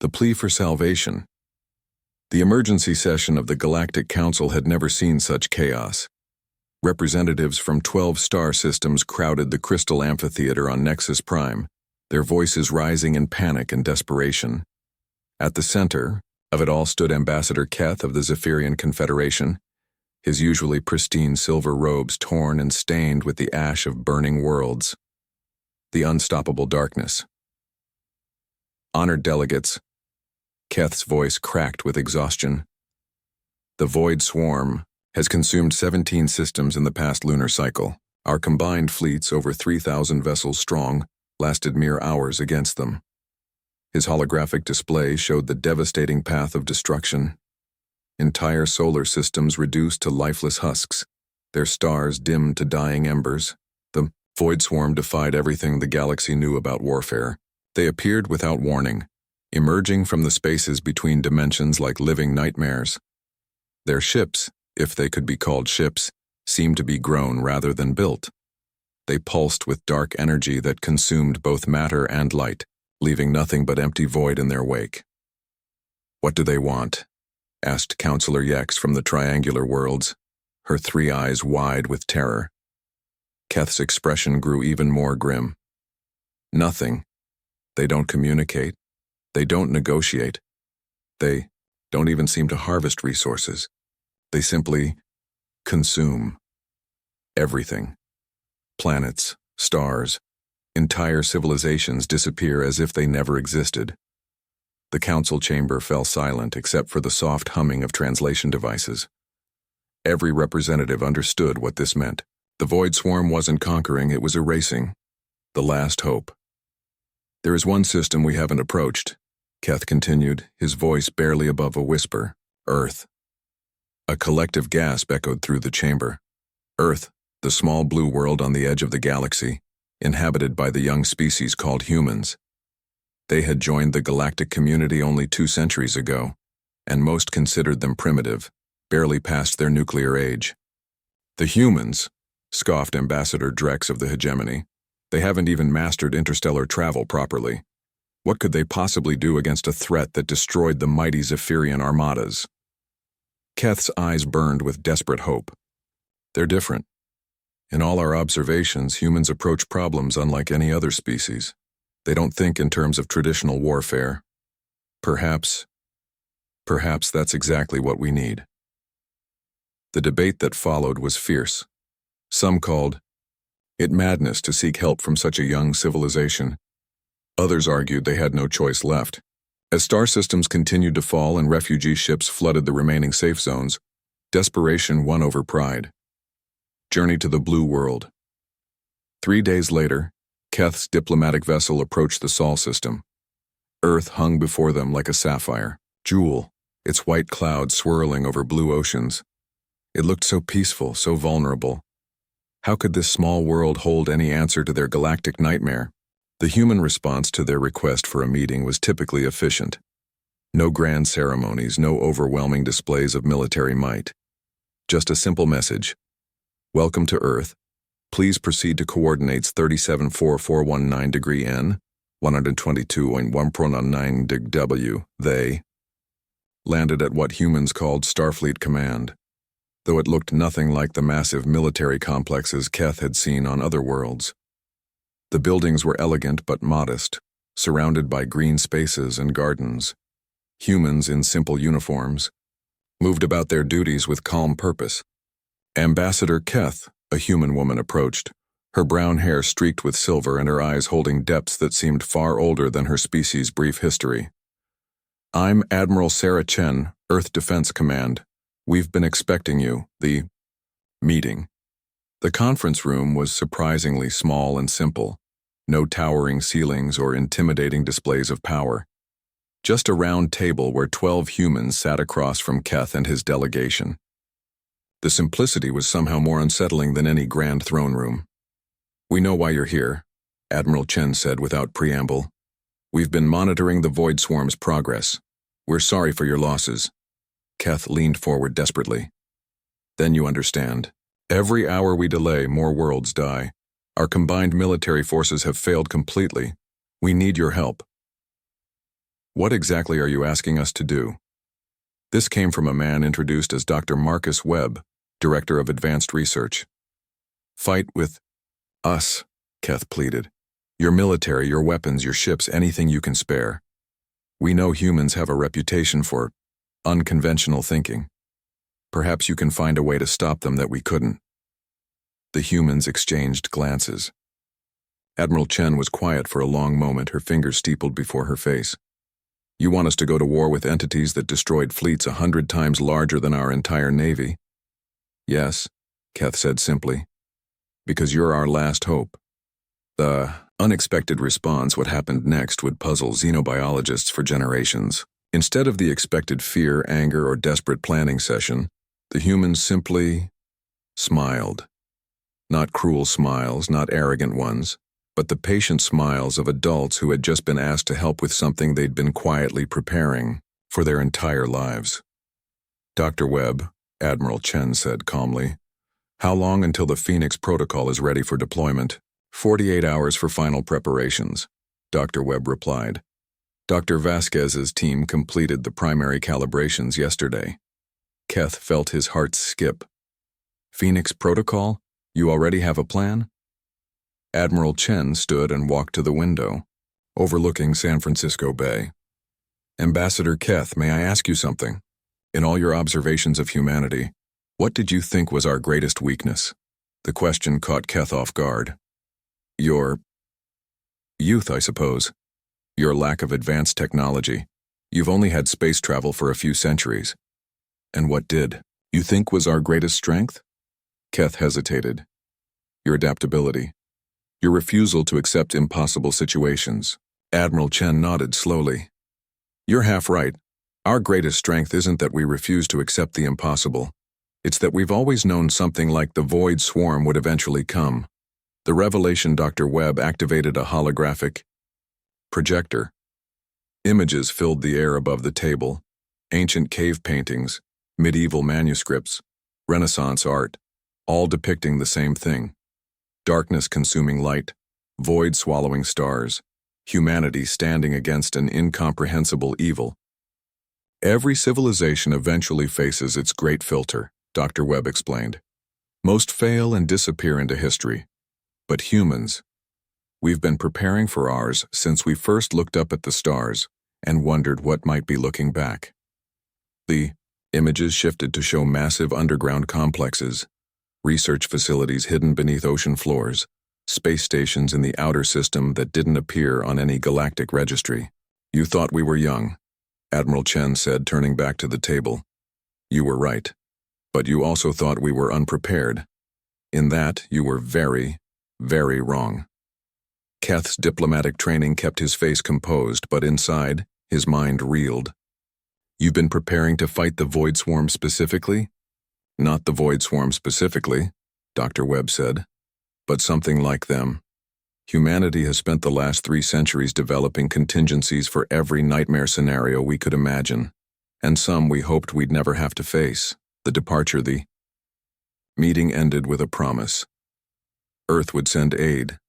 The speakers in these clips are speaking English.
The plea for salvation. The emergency session of the Galactic Council had never seen such chaos. Representatives from 12 star systems crowded the crystal amphitheater on Nexus Prime, their voices rising in panic and desperation. At the center of it all stood Ambassador Keth of the Zephyrian Confederation, his usually pristine silver robes torn and stained with the ash of burning worlds. The unstoppable darkness. Honored delegates. Keth's voice cracked with exhaustion. The Void Swarm has consumed 17 systems in the past lunar cycle. Our combined fleets, over 3,000 vessels strong, lasted mere hours against them. His holographic display showed the devastating path of destruction. Entire solar systems reduced to lifeless husks, their stars dimmed to dying embers. The Void Swarm defied everything the galaxy knew about warfare. They appeared without warning, emerging from the spaces between dimensions like living nightmares. Their ships, if they could be called ships, seemed to be grown rather than built. They pulsed with dark energy that consumed both matter and light, leaving nothing but empty void in their wake. "What do they want?" asked Counselor Yex from the Triangular Worlds, her 3 eyes wide with terror. Keth's expression grew even more grim. "Nothing. They don't communicate. They don't negotiate. They don't even seem to harvest resources. They simply consume everything. Planets, stars, entire civilizations disappear as if they never existed." The council chamber fell silent except for the soft humming of translation devices. Every representative understood what this meant. The Void Swarm wasn't conquering, it was erasing. The last hope. "There is one system we haven't approached," Keth continued, his voice barely above a whisper. "Earth." A collective gasp echoed through the chamber. Earth, the small blue world on the edge of the galaxy, inhabited by the young species called humans. They had joined the galactic community only 2 centuries ago, and most considered them primitive, barely past their nuclear age. "The humans," scoffed Ambassador Drex of the hegemony. "They haven't even mastered interstellar travel properly. What could they possibly do against a threat that destroyed the mighty Zephyrian armadas?" Keth's eyes burned with desperate hope. "They're different. In all our observations, humans approach problems unlike any other species. They don't think in terms of traditional warfare. Perhaps that's exactly what we need." The debate that followed was fierce. Some called it madness to seek help from such a young civilization. Others argued they had no choice left. As star systems continued to fall and refugee ships flooded the remaining safe zones, desperation won over pride. Journey to the Blue World. 3 days later, Keth's diplomatic vessel approached the Sol system. Earth hung before them like a sapphire jewel, its white clouds swirling over blue oceans. It looked so peaceful, so vulnerable. How could this small world hold any answer to their galactic nightmare? The human response to their request for a meeting was typically efficient. No grand ceremonies, no overwhelming displays of military might. Just a simple message. "Welcome to Earth. Please proceed to coordinates 374419 degree N, 122.1 pronon 9 dig W. They landed at what humans called Starfleet Command, though it looked nothing like the massive military complexes Keth had seen on other worlds. The buildings were elegant but modest, surrounded by green spaces and gardens. Humans in simple uniforms moved about their duties with calm purpose. Ambassador Keth, a human woman, approached, her brown hair streaked with silver and her eyes holding depths that seemed far older than her species' brief history. "I'm Admiral Sarah Chen, Earth Defense Command. We've been expecting you." The meeting. The conference room was surprisingly small and simple. No towering ceilings or intimidating displays of power. Just a round table where 12 humans sat across from Keth and his delegation. The simplicity was somehow more unsettling than any grand throne room. "We know why you're here," Admiral Chen said without preamble. "We've been monitoring the Void Swarm's progress. We're sorry for your losses." Keth leaned forward desperately. "Then you understand. Every hour we delay, more worlds die. Our combined military forces have failed completely. We need your help." What exactly are you asking us to do? This came from a man introduced as Dr. Marcus Webb, Director of Advanced Research. Fight with us, Keth pleaded. Your military, your weapons, your ships, anything you can spare. We know humans have a reputation for unconventional thinking. Perhaps you can find a way to stop them that we couldn't. The humans exchanged glances. Admiral Chen was quiet for a long moment, her fingers steepled before her face. You want us to go to war with entities that destroyed fleets 100 times larger than our entire navy? Yes, Keth said simply. Because you're our last hope. The unexpected response, what happened next, would puzzle xenobiologists for generations. Instead of the expected fear, anger, or desperate planning session, the humans simply smiled. Not cruel smiles, not arrogant ones, but the patient smiles of adults who had just been asked to help with something they'd been quietly preparing for their entire lives. Dr. Webb, Admiral Chen said calmly, how long until the Phoenix Protocol is ready for deployment? 48 hours for final preparations, Dr. Webb replied. Dr. Vasquez's team completed the primary calibrations yesterday. Keth felt his heart skip. Phoenix Protocol? You already have a plan? Admiral Chen stood and walked to the window, overlooking San Francisco Bay. Ambassador Keth, may I ask you something? In all your observations of humanity, what did you think was our greatest weakness? The question caught Keth off guard. Your youth, I suppose. Your lack of advanced technology. You've only had space travel for a few centuries. And what did you think was our greatest strength? Keth hesitated. Your adaptability. Your refusal to accept impossible situations. Admiral Chen nodded slowly. You're half right. Our greatest strength isn't that we refuse to accept the impossible. It's that we've always known something like the void swarm would eventually come. The revelation Dr. Webb activated a holographic projector. Images filled the air above the table. Ancient cave paintings, medieval manuscripts, Renaissance art, all depicting the same thing. Darkness consuming light, void swallowing stars, humanity standing against an incomprehensible evil. Every civilization eventually faces its great filter, Dr. Webb explained. Most fail and disappear into history. But humans, we've been preparing for ours since we first looked up at the stars and wondered what might be looking back. The images shifted to show massive underground complexes, research facilities hidden beneath ocean floors, space stations in the outer system that didn't appear on any galactic registry. You thought we were young, Admiral Chen said, turning back to the table. You were right. But you also thought we were unprepared. In that, you were very, very wrong. Keth's diplomatic training kept his face composed, but inside, his mind reeled. You've been preparing to fight the Void Swarm specifically? Not the Void Swarm specifically, Dr. Webb said, but something like them. Humanity has spent the last 3 centuries developing contingencies for every nightmare scenario we could imagine, and some we hoped we'd never have to face. The meeting ended with a promise. Earth would send aid.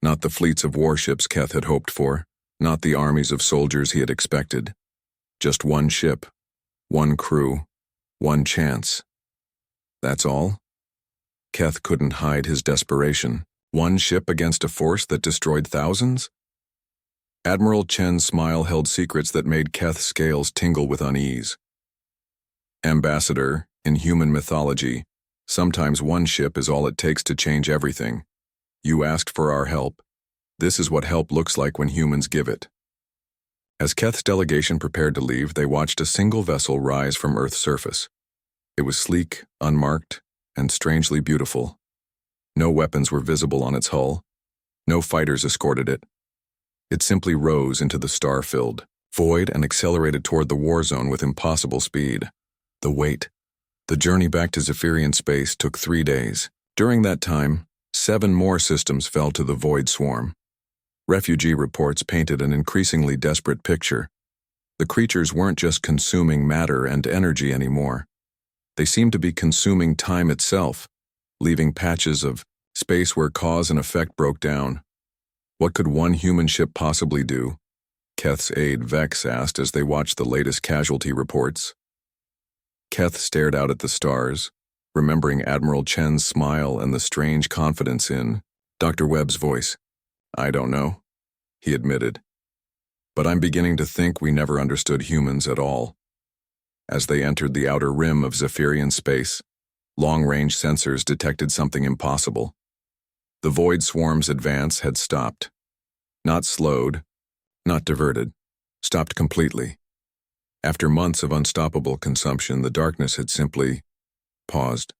Not the fleets of warships Keth had hoped for, not the armies of soldiers he had expected. Just one ship, one crew, one chance. That's all? Keth couldn't hide his desperation. One ship against a force that destroyed thousands? Admiral Chen's smile held secrets that made Keth's scales tingle with unease. Ambassador, in human mythology, sometimes one ship is all it takes to change everything. You asked for our help. This is what help looks like when humans give it. As Keth's delegation prepared to leave, they watched a single vessel rise from Earth's surface. It was sleek, unmarked, and strangely beautiful. No weapons were visible on its hull. No fighters escorted it. It simply rose into the star-filled void and accelerated toward the war zone with impossible speed. The wait. The journey back to Zephyrian space took 3 days. During that time, 7 more systems fell to the void swarm. Refugee reports painted an increasingly desperate picture. The creatures weren't just consuming matter and energy anymore. They seemed to be consuming time itself, leaving patches of space where cause and effect broke down. What could one human ship possibly do? Keth's aide Vex asked as they watched the latest casualty reports. Keth stared out at the stars, remembering Admiral Chen's smile and the strange confidence in Dr. Webb's voice. "I don't know," he admitted. "But I'm beginning to think we never understood humans at all." As they entered the outer rim of Zephyrian space, long-range sensors detected something impossible. The void swarm's advance had stopped. Not slowed, not diverted, stopped completely. After months of unstoppable consumption, the darkness had simply paused.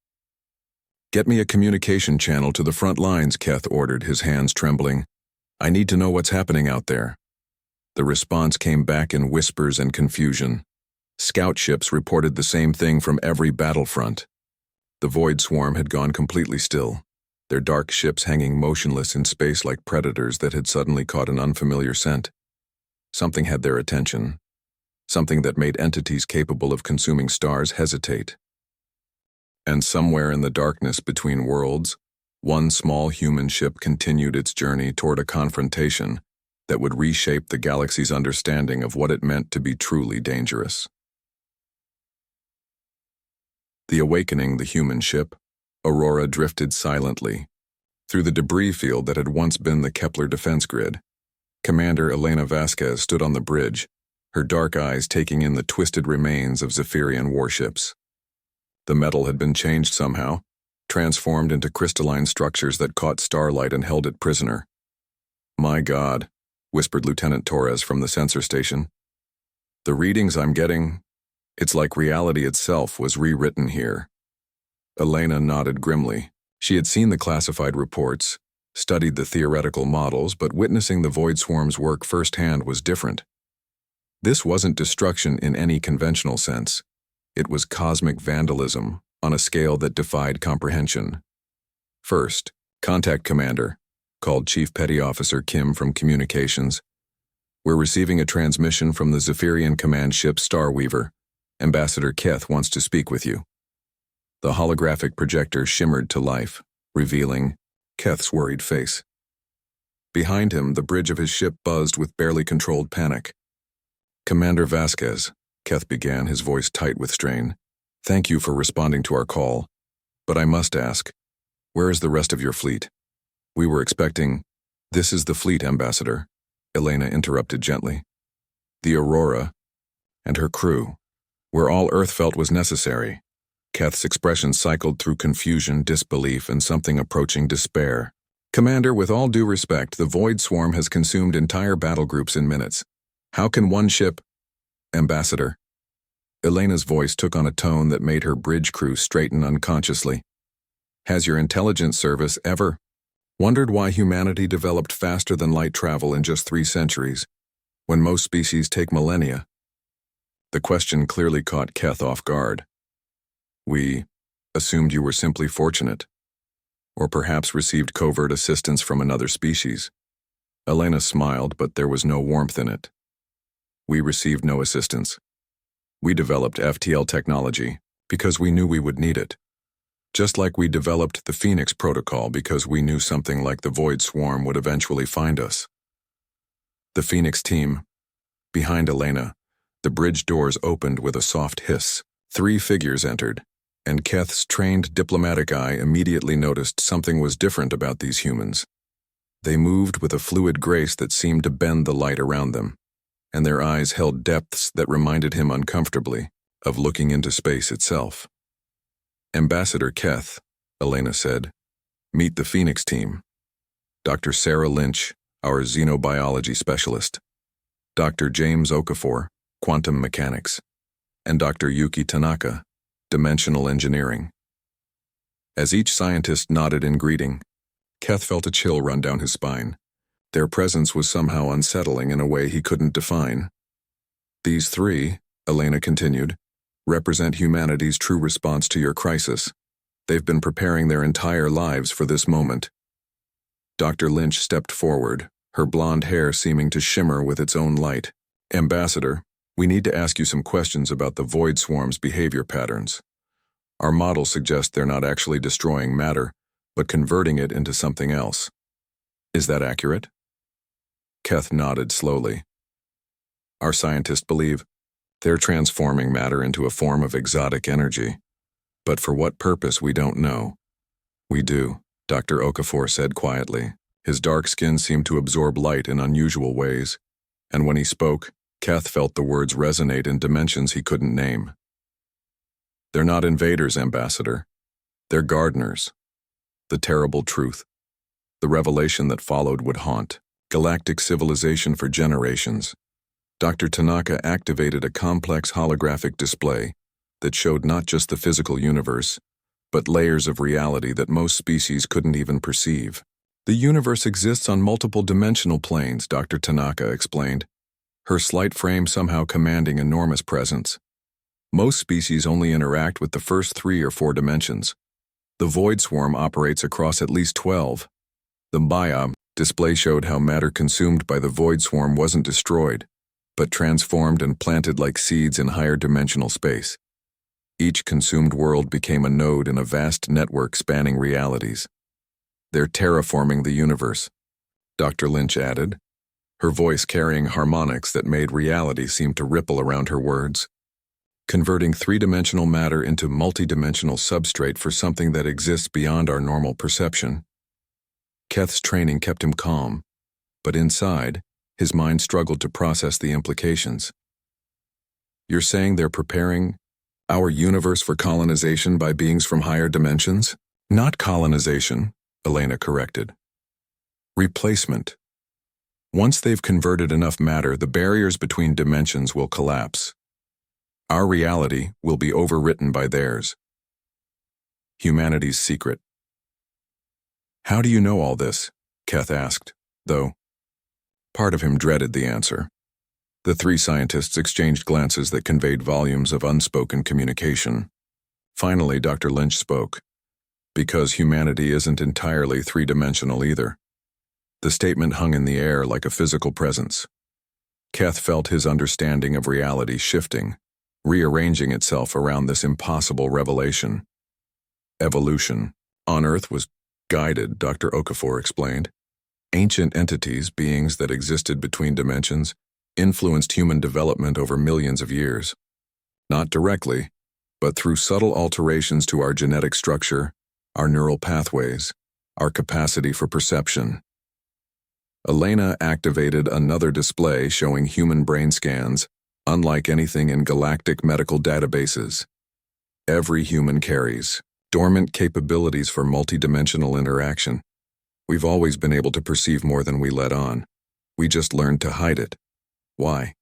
"Get me a communication channel to the front lines," Keth ordered, his hands trembling. "I need to know what's happening out there." The response came back in whispers and confusion. Scout ships reported the same thing from every battlefront. The void swarm had gone completely still, their dark ships hanging motionless in space like predators that had suddenly caught an unfamiliar scent. Something had their attention, something that made entities capable of consuming stars hesitate. And somewhere in the darkness between worlds, one small human ship continued its journey toward a confrontation that would reshape the galaxy's understanding of what it meant to be truly dangerous. The Awakening, the human ship, Aurora drifted silently through the debris field that had once been the Kepler defense grid. Commander Elena Vasquez stood on the bridge, her dark eyes taking in the twisted remains of Zephyrian warships. The metal had been changed somehow, transformed into crystalline structures that caught starlight and held it prisoner. "My God," whispered Lieutenant Torres from the sensor station. "The readings I'm getting, it's like reality itself was rewritten here." Elena nodded grimly. She had seen the classified reports, studied the theoretical models, but witnessing the void swarm's work firsthand was different. This wasn't destruction in any conventional sense. It was cosmic vandalism on a scale that defied comprehension. "First, contact Commander," called Chief Petty Officer Kim from Communications. "We're receiving a transmission from the Zephyrian command ship Starweaver. Ambassador Keth wants to speak with you." The holographic projector shimmered to life, revealing Keth's worried face. Behind him, the bridge of his ship buzzed with barely controlled panic. "Commander Vasquez," Keth began, his voice tight with strain. "Thank you for responding to our call. But I must ask, where is the rest of your fleet? We were expecting—" "This is the fleet, Ambassador," Elena interrupted gently. "The Aurora and her crew, where all Earth felt was necessary." Keth's expression cycled through confusion, disbelief, and something approaching despair. "Commander, with all due respect, the Void Swarm has consumed entire battle groups in minutes. How can one ship—" "Ambassador." Elena's voice took on a tone that made her bridge crew straighten unconsciously. "Has your intelligence service ever wondered why humanity developed faster than light travel in just 3 centuries, when most species take millennia?" The question clearly caught Keth off guard. "We assumed you were simply fortunate, or perhaps received covert assistance from another species." Elena smiled, but there was no warmth in it. "We received no assistance. We developed FTL technology because we knew we would need it. Just like we developed the Phoenix Protocol because we knew something like the Void Swarm would eventually find us." The Phoenix team. Behind Elena, the bridge doors opened with a soft hiss. 3 figures entered, and Keth's trained diplomatic eye immediately noticed something was different about these humans. They moved with a fluid grace that seemed to bend the light around them, and their eyes held depths that reminded him uncomfortably of looking into space itself. "Ambassador Keth," Elena said, "meet the Phoenix team. Dr. Sarah Lynch, our xenobiology specialist. Dr. James Okafor, quantum mechanics. And Dr. Yuki Tanaka, dimensional engineering." As each scientist nodded in greeting, Keth felt a chill run down his spine. Their presence was somehow unsettling in a way he couldn't define. "These 3," Elena continued, "represent humanity's true response to your crisis. They've been preparing their entire lives for this moment." Dr. Lynch stepped forward, her blonde hair seeming to shimmer with its own light. "Ambassador, we need to ask you some questions about the Void Swarm's behavior patterns. Our models suggest they're not actually destroying matter, but converting it into something else. Is that accurate?" Keth nodded slowly. Our scientists believe they're transforming matter into a form of exotic energy. But for what purpose, we don't know. We do, Dr. Okafor said quietly. His dark skin seemed to absorb light in unusual ways, and when he spoke, Keth felt the words resonate in dimensions he couldn't name. They're not invaders, Ambassador. They're gardeners. The terrible truth, the revelation that followed, would haunt galactic civilization for generations. Dr. Tanaka activated a complex holographic display that showed not just the physical universe, but layers of reality that most species couldn't even perceive. The universe exists on multiple dimensional planes, Dr. Tanaka explained, her slight frame somehow commanding enormous presence. Most species only interact with the first 3 or 4 dimensions. The void swarm operates across at least 12. The Maya display showed how matter consumed by the void swarm wasn't destroyed, but transformed and planted like seeds in higher dimensional space. Each consumed world became a node in a vast network spanning realities. They're terraforming the universe, Dr. Lynch added, her voice carrying harmonics that made reality seem to ripple around her words. Converting 3-dimensional matter into multidimensional substrate for something that exists beyond our normal perception. Keth's training kept him calm, but inside, his mind struggled to process the implications. You're saying they're preparing our universe for colonization by beings from higher dimensions? Not colonization, Elena corrected. Replacement. Once they've converted enough matter, the barriers between dimensions will collapse. Our reality will be overwritten by theirs. Humanity's secret. How do you know all this? Keth asked, though part of him dreaded the answer. The 3 scientists exchanged glances that conveyed volumes of unspoken communication. Finally, Dr. Lynch spoke. Because humanity isn't entirely 3-dimensional either. The statement hung in the air like a physical presence. Keth felt his understanding of reality shifting, rearranging itself around this impossible revelation. Evolution on Earth was guided, Dr. Okafor explained. Ancient entities, beings that existed between dimensions, influenced human development over millions of years. Not directly, but through subtle alterations to our genetic structure, our neural pathways, our capacity for perception. Elena activated another display showing human brain scans, unlike anything in galactic medical databases. Every human carries dormant capabilities for multidimensional interaction. We've always been able to perceive more than we let on. We just learned to hide it. Why?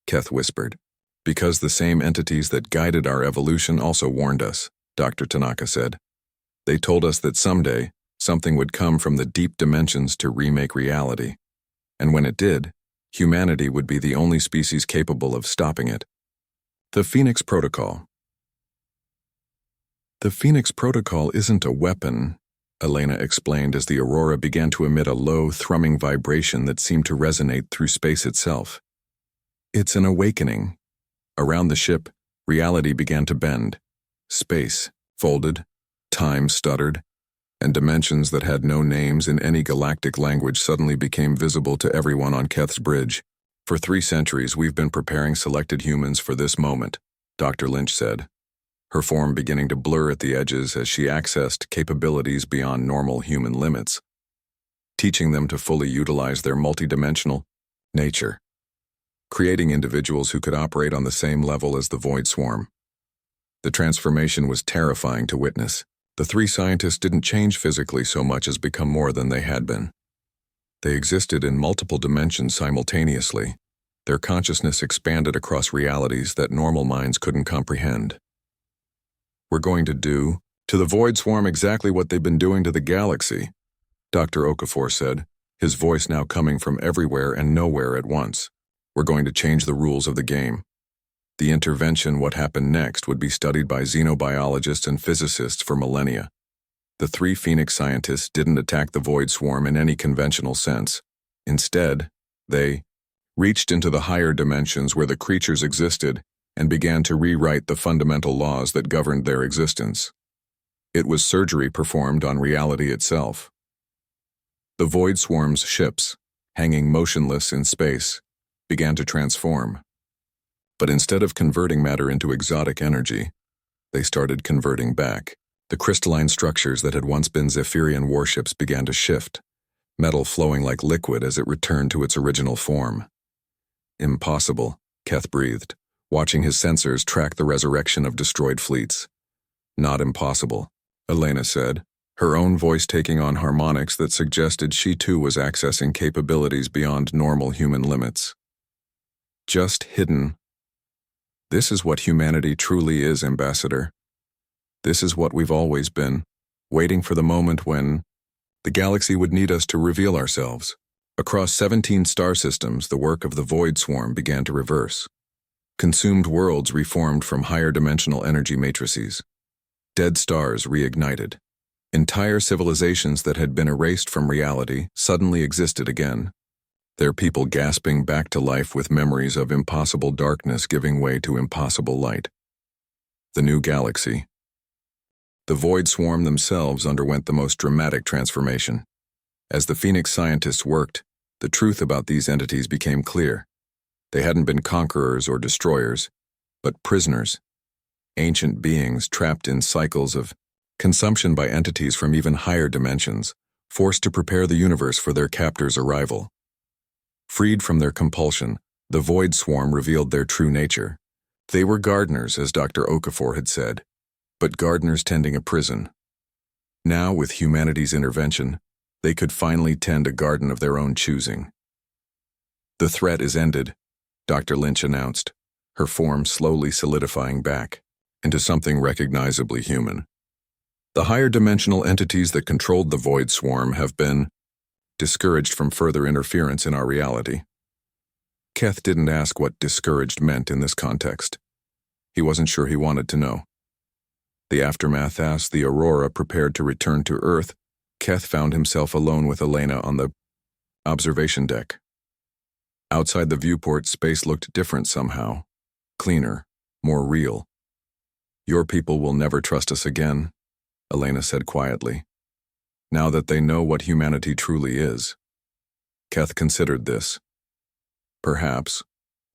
Keth whispered. Because the same entities that guided our evolution also warned us, Dr. Tanaka said. They told us that someday, something would come from the deep dimensions to remake reality. And when it did, humanity would be the only species capable of stopping it. The Phoenix Protocol. The Phoenix Protocol isn't a weapon, Elena explained as the aurora began to emit a low, thrumming vibration that seemed to resonate through space itself. It's an awakening. Around the ship, reality began to bend. Space folded, time stuttered, and dimensions that had no names in any galactic language suddenly became visible to everyone on Keth's bridge. For 3 centuries, we've been preparing selected humans for this moment, Dr. Lynch said, her form beginning to blur at the edges as she accessed capabilities beyond normal human limits, teaching them to fully utilize their multidimensional nature, creating individuals who could operate on the same level as the void swarm. The transformation was terrifying to witness. The 3 scientists didn't change physically so much as become more than they had been. They existed in multiple dimensions simultaneously. Their consciousness expanded across realities that normal minds couldn't comprehend. We're going to do to the void swarm exactly what they've been doing to the galaxy, Dr. Okafor said, his voice now coming from everywhere and nowhere at once. We're going to change the rules of the game. The intervention, what happened next, would be studied by xenobiologists and physicists for millennia. The 3 Phoenix scientists didn't attack the void swarm in any conventional sense. Instead, they reached into the higher dimensions where the creatures existed and began to rewrite the fundamental laws that governed their existence. It was surgery performed on reality itself. The void swarm's ships, hanging motionless in space, began to transform. But instead of converting matter into exotic energy, they started converting back. The crystalline structures that had once been Zephyrian warships began to shift, metal flowing like liquid as it returned to its original form. Impossible, Keth breathed, watching his sensors track the resurrection of destroyed fleets. Not impossible, Elena said, her own voice taking on harmonics that suggested she too was accessing capabilities beyond normal human limits. Just hidden. This is what humanity truly is, Ambassador. This is what we've always been, waiting for the moment when the galaxy would need us to reveal ourselves. Across 17 star systems, the work of the Void Swarm began to reverse. Consumed worlds reformed from higher dimensional energy matrices. Dead stars reignited. Entire civilizations that had been erased from reality suddenly existed again, their people gasping back to life with memories of impossible darkness giving way to impossible light. The new galaxy. The Void Swarm themselves underwent the most dramatic transformation. As the Phoenix scientists worked, the truth about these entities became clear. They hadn't been conquerors or destroyers, but prisoners, ancient beings trapped in cycles of consumption by entities from even higher dimensions, forced to prepare the universe for their captors' arrival. Freed from their compulsion, the Void Swarm revealed their true nature. They were gardeners, as Dr. Okafor had said, but gardeners tending a prison. Now, with humanity's intervention, they could finally tend a garden of their own choosing. The threat is ended, Dr. Lynch announced, her form slowly solidifying back into something recognizably human. The higher dimensional entities that controlled the Void Swarm have been discouraged from further interference in our reality. Keth didn't ask what discouraged meant in this context. He wasn't sure he wanted to know. The aftermath as the Aurora prepared to return to Earth, Keth found himself alone with Elena on the observation deck. Outside the viewport, space looked different somehow, cleaner, more real. Your people will never trust us again, Elena said quietly, now that they know what humanity truly is. Keth considered this. Perhaps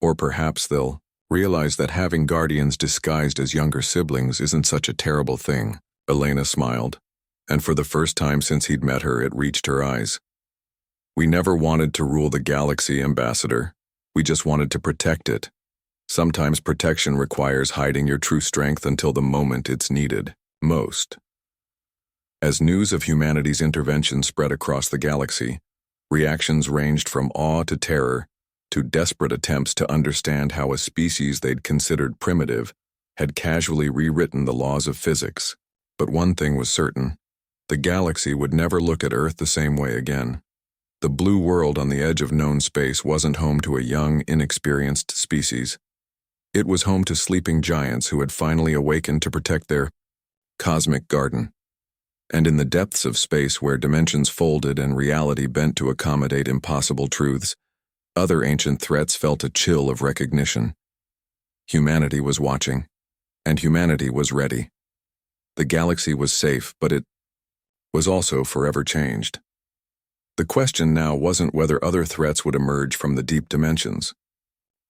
they'll realize that having guardians disguised as younger siblings isn't such a terrible thing. Elena smiled, and for the first time since he'd met her, it reached her eyes. We never wanted to rule the galaxy, Ambassador. We just wanted to protect it. Sometimes protection requires hiding your true strength until the moment it's needed most. As news of humanity's intervention spread across the galaxy, reactions ranged from awe to terror to desperate attempts to understand how a species they'd considered primitive had casually rewritten the laws of physics. But one thing was certain: the galaxy would never look at Earth the same way again. The blue world on the edge of known space wasn't home to a young, inexperienced species. It was home to sleeping giants who had finally awakened to protect their cosmic garden. And in the depths of space where dimensions folded and reality bent to accommodate impossible truths, other ancient threats felt a chill of recognition. Humanity was watching, and humanity was ready. The galaxy was safe, but it was also forever changed. The question now wasn't whether other threats would emerge from the deep dimensions.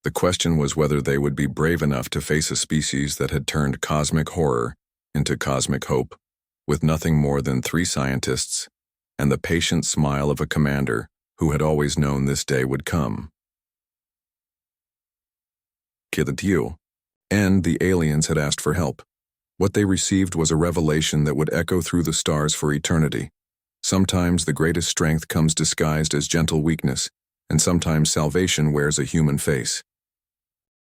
The question was whether they would be brave enough to face a species that had turned cosmic horror into cosmic hope, with nothing more than 3 scientists and the patient smile of a commander who had always known this day would come. And the aliens had asked for help. What they received was a revelation that would echo through the stars for eternity. Sometimes the greatest strength comes disguised as gentle weakness, and sometimes salvation wears a human face.